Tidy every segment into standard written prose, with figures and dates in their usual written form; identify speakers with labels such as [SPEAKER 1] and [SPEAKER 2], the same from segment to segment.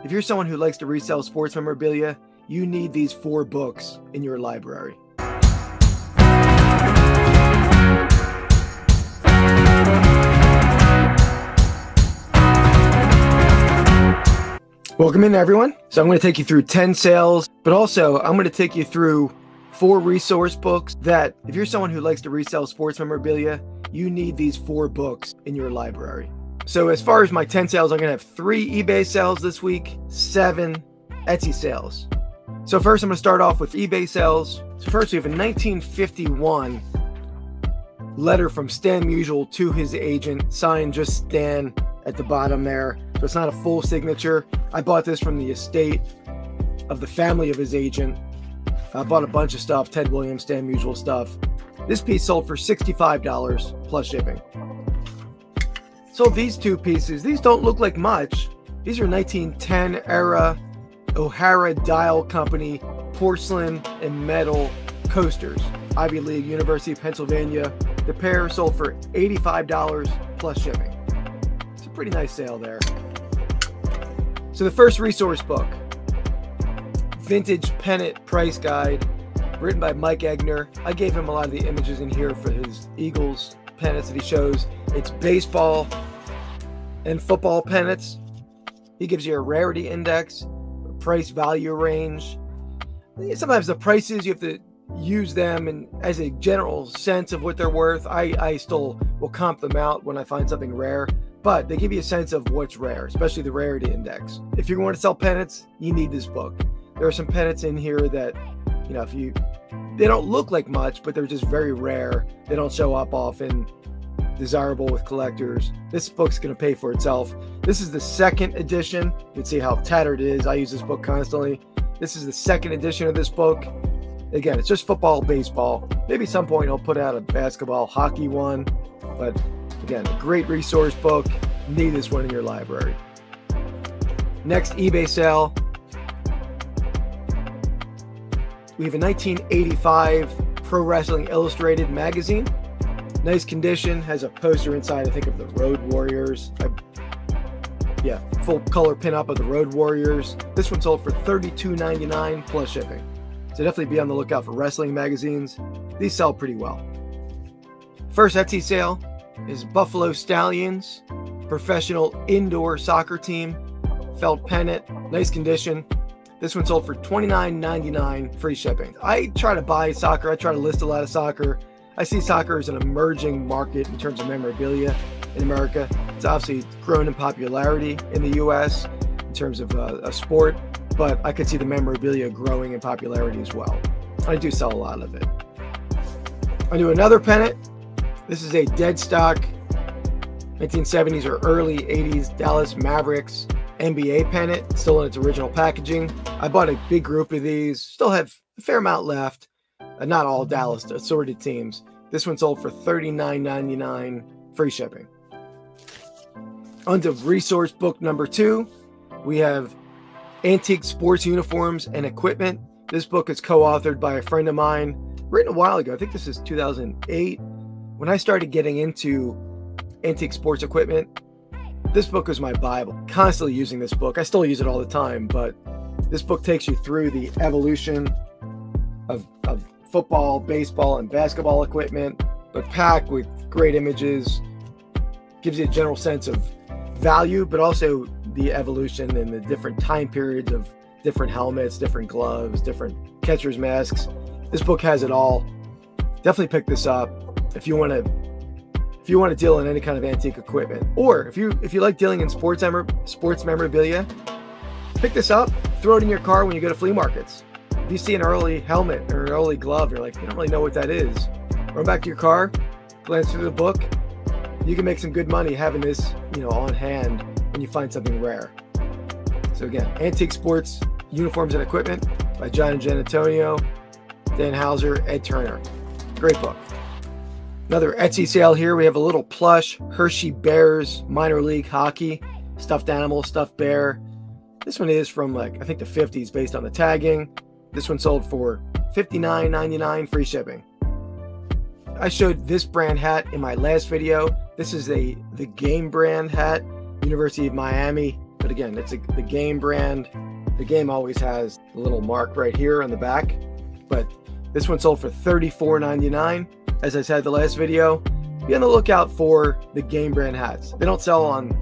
[SPEAKER 1] If you're someone who likes to resell sports memorabilia, you need these 4 books in your library. Welcome in, everyone. So I'm going to take you through 10 sales, but also I'm going to take you through 4 resource books that if you're someone who likes to resell sports memorabilia, you need these 4 books in your library. So as far as my 10 sales, I'm going to have 3 eBay sales this week, 7 Etsy sales. So first I'm going to start off with eBay sales. So first we have a 1951 letter from Stan Musial to his agent, signed just Stan at the bottom there. So it's not a full signature. I bought this from the estate of the family of his agent. I bought a bunch of stuff, Ted Williams, Stan Musial stuff. This piece sold for $65 plus shipping. Sold these 2 pieces. These don't look like much. These are 1910 era O'Hara Dial Company porcelain and metal coasters. Ivy League, University of Pennsylvania. The pair sold for $85 plus shipping. It's a pretty nice sale there. So the first resource book, Vintage Penet Price Guide, written by Mike Egner. I gave him a lot of the images in here for his Eagles pennants that he shows. It's baseball and football pennants. He gives you a rarity index, a price value range. Sometimes the prices, you have to use them and as a general sense of what they're worth. I still will comp them out when I find something rare, but they give you a sense of what's rare, especially the rarity index. If you're going to sell pennants, you need this book. There are some pennants in here that, you know, they don't look like much, but they're just very rare. They don't show up often. Desirable with collectors. This book's going to pay for itself. This is the 2nd edition. You can see how tattered it is. I use this book constantly. This is the 2nd edition of this book. Again, it's just football, baseball. Maybe at some point I'll put out a basketball, hockey one. But again, a great resource book. You need this one in your library. Next eBay sale. We have a 1985 Pro Wrestling Illustrated magazine. Nice condition, has a poster inside, I think, of the Road Warriors. Yeah, full color pinup of the Road Warriors. This one sold for $32.99 plus shipping. So definitely be on the lookout for wrestling magazines. These sell pretty well. First Etsy sale is Buffalo Stallions Professional Indoor Soccer Team. Felt pennant, nice condition. This one sold for $29.99 free shipping. I try to buy soccer. I try to list a lot of soccer. I see soccer as an emerging market in terms of memorabilia in America. It's obviously grown in popularity in the U.S. in terms of a sport, but I could see the memorabilia growing in popularity as well. I do sell a lot of it. I do another pennant. This is a dead stock 1970s or early 80s Dallas Mavericks NBA pennant, still in its original packaging. I bought a big group of these, still have a fair amount left. Not all Dallas, assorted teams. This one sold for $39.99 free shipping. On to resource book number 2, we have Antique Sports Uniforms and Equipment. This book is co-authored by a friend of mine, written a while ago. I think this is 2008. When I started getting into antique sports equipment, this book was my Bible. Constantly using this book. I still use it all the time, but this book takes you through the evolution of football, baseball, and basketball equipment, but packed with great images. Gives you a general sense of value, but also the evolution and the different time periods of different helmets, different gloves, different catcher's masks. This book has it all. Definitely pick this up if you want to deal in any kind of antique equipment, or if you like dealing in sports memorabilia. Pick this up, throw it in your car when you go to flea markets. If you see an early helmet or an early glove, you're like, you don't really know what that is. Run back to your car, glance through the book. You can make some good money having this, on hand when you find something rare. So again, Antique Sports Uniforms and Equipment by John and Jen Antonio, Dan Hauser, Ed Turner. Great book. Another Etsy sale here. We have a little plush Hershey Bears minor league hockey, stuffed animal, stuffed bear. This one is from I think the 50s based on the tagging. This one sold for $59.99 free shipping. I showed this brand hat in my last video. This is the Game brand hat, University of Miami But again, it's the Game brand. The Game always has a little mark right here on the back, but this one sold for $34.99. As I said the last video, be on the lookout for the Game brand hats. They don't sell on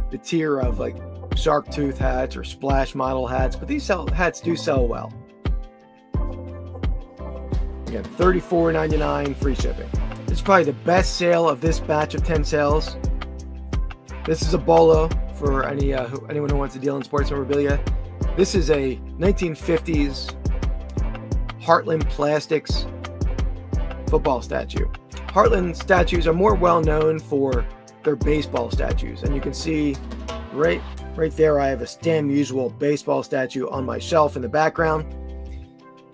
[SPEAKER 1] the tier of like shark tooth hats or splash model hats, but these hats do sell well. Again, $34.99, free shipping. It's probably the best sale of this batch of 10 sales. This is a bolo for anyone who wants to deal in sports memorabilia. This is a 1950s Heartland Plastics football statue. Heartland statues are more well known for their baseball statues, and you can see right there I have a Stan Musial baseball statue on my shelf in the background.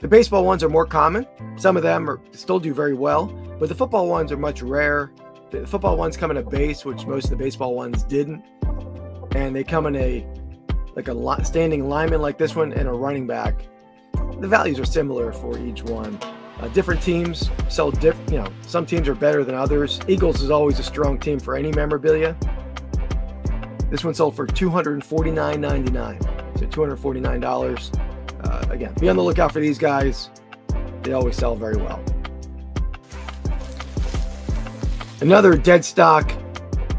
[SPEAKER 1] The baseball ones are more common. Some of them still do very well, but the football ones are much rare. The football ones come in a base, which most of the baseball ones didn't, and they come in a standing lineman like this one and a running back. The values are similar for each one. Different teams sell different. Some teams are better than others. Eagles is always a strong team for any memorabilia. This one sold for $249.99, so $249. Again, be on the lookout for these guys. They always sell very well. Another dead stock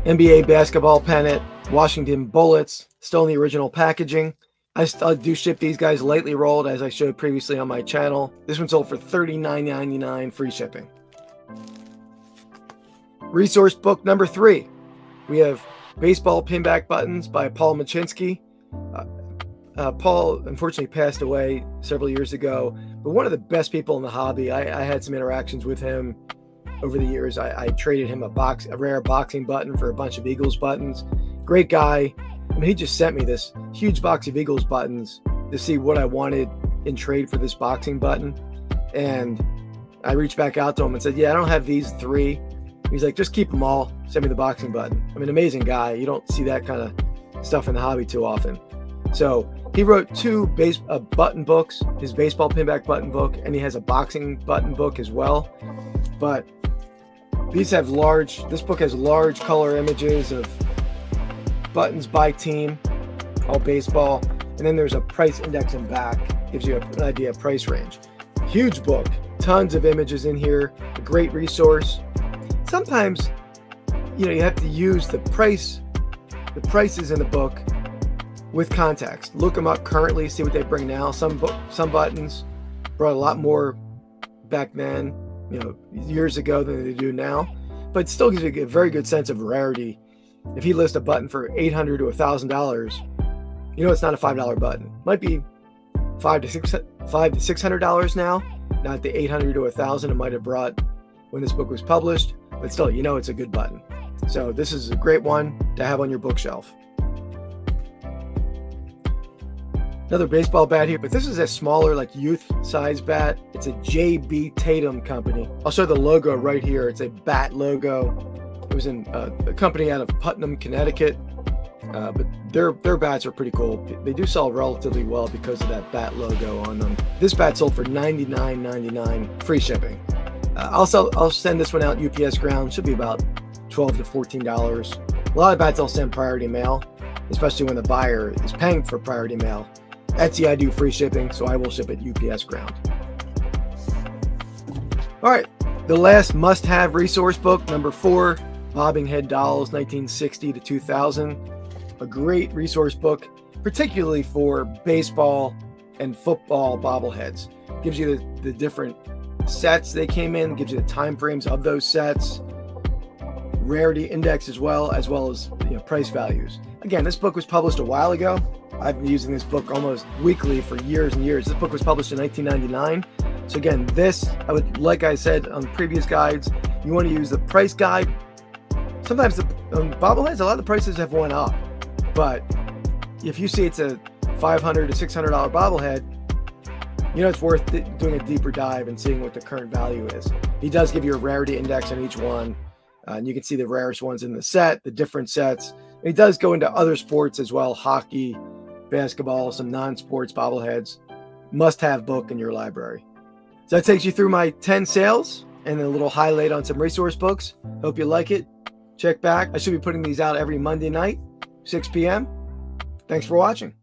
[SPEAKER 1] NBA basketball Penet, Washington Bullets, still in the original packaging. I still do ship these guys lightly rolled, as I showed previously on my channel. This one sold for $39.99, free shipping. Resource book number 3. We have Baseball Pinback Buttons by Paul Machinsky. Paul unfortunately passed away several years ago, but one of the best people in the hobby. I had some interactions with him over the years. I traded him a rare boxing button for a bunch of Eagles buttons. Great guy. I mean, he just sent me this huge box of Eagles buttons to see what I wanted in trade for this boxing button. And I reached back out to him and said, yeah, I don't have these 3. He's like, just keep them all. Send me the boxing button. I mean, amazing guy. You don't see that kind of stuff in the hobby too often. So he wrote 2 button books, his baseball pinback button book, and he has a boxing button book as well. But this book has large color images of buttons by team, all baseball, and then there's a price index in back, gives you an idea of price range. Huge book, tons of images in here, a great resource. Sometimes, you have to use the prices in the book with context. Look them up currently, see what they bring now. Some buttons brought a lot more back then, years ago than they do now, but it still gives you a very good sense of rarity. If he lists a button for $800 to $1,000, it's not a $5 button. Might be $500 to $600 now, not the $800 to $1,000 it might have brought when this book was published, but still, it's a good button. So this is a great one to have on your bookshelf. Another baseball bat here, but this is a smaller, like youth size bat. It's a J.B. Tatum company. I'll show the logo right here. It's a bat logo. It was in a company out of Putnam, Connecticut, but their bats are pretty cool. They do sell relatively well because of that bat logo on them. This bat sold for $99.99, free shipping. I'll send this one out UPS ground. Should be about $12 to $14. A lot of bats I'll send priority mail, especially when the buyer is paying for priority mail. Etsy, I do free shipping, so I will ship it UPS ground. All right, the last must-have resource book, number 4. Bobblehead Dolls, 1960 to 2000. A great resource book, particularly for baseball and football bobbleheads. Gives you the different sets they came in, gives you the time frames of those sets, rarity index as well as price values. Again, this book was published a while ago. I've been using this book almost weekly for years and years. This book was published in 1999. So again, like I said on previous guides, you want to use the price guide. Sometimes on bobbleheads, a lot of the prices have went up, but if you see it's a $500 to $600 bobblehead, it's worth doing a deeper dive and seeing what the current value is. He does give you a rarity index on each one, and you can see the rarest ones in the set, the different sets. And he does go into other sports as well, hockey, basketball, some non-sports bobbleheads. Must-have book in your library. So that takes you through my 10 sales and a little highlight on some resource books. Hope you like it. Check back. I should be putting these out every Monday night, 6 p.m. Thanks for watching.